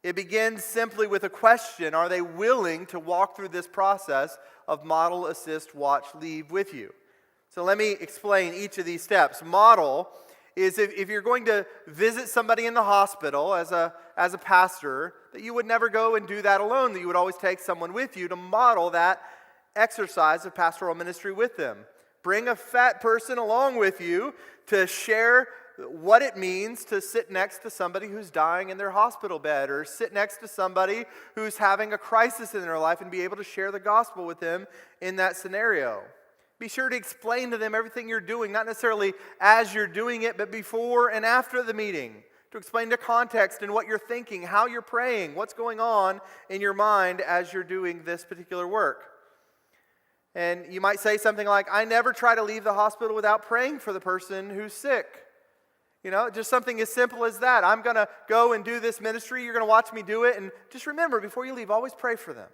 It begins simply with a question: are they willing to walk through this process of model, assist, watch, leave with you? So let me explain each of these steps. Model is if you're going to visit somebody in the hospital as a pastor, that you would never go and do that alone, that you would always take someone with you to model that exercise of pastoral ministry with them. Bring a fat person along with you to share what it means to sit next to somebody who's dying in their hospital bed, or sit next to somebody who's having a crisis in their life and be able to share the gospel with them in that scenario. Be sure to explain to them everything you're doing, not necessarily as you're doing it, but before and after the meeting. To explain the context and what you're thinking, how you're praying, what's going on in your mind as you're doing this particular work. And you might say something like, I never try to leave the hospital without praying for the person who's sick. Just something as simple as that. I'm going to go and do this ministry. You're going to watch me do it. And just remember, before you leave, always pray for them.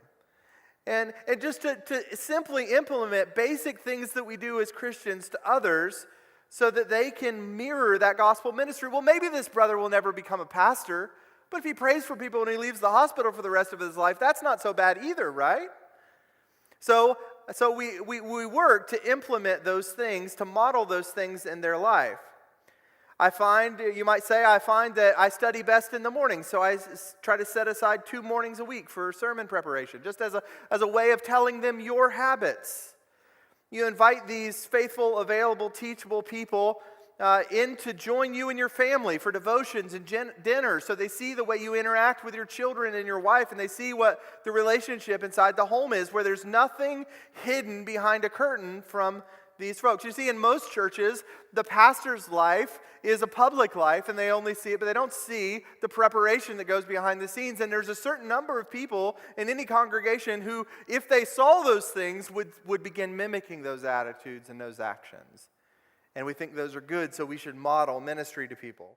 And just to simply implement basic things that we do as Christians to others so that they can mirror that gospel ministry. Well, maybe this brother will never become a pastor, but if he prays for people and he leaves the hospital for the rest of his life, that's not so bad either, right? So we work to implement those things, to model those things in their life. You might say, I find that I study best in the morning, so I try to set aside 2 mornings a week for sermon preparation, just as a way of telling them your habits. You invite these faithful, available, teachable people in to join you and your family for devotions and dinners, so they see the way you interact with your children and your wife, and they see what the relationship inside the home is, where there's nothing hidden behind a curtain from these folks. You see, in most churches, the pastor's life is a public life, and they only see it, but they don't see the preparation that goes behind the scenes. And there's a certain number of people in any congregation who, if they saw those things, would begin mimicking those attitudes and those actions. And we think those are good, so we should model ministry to people.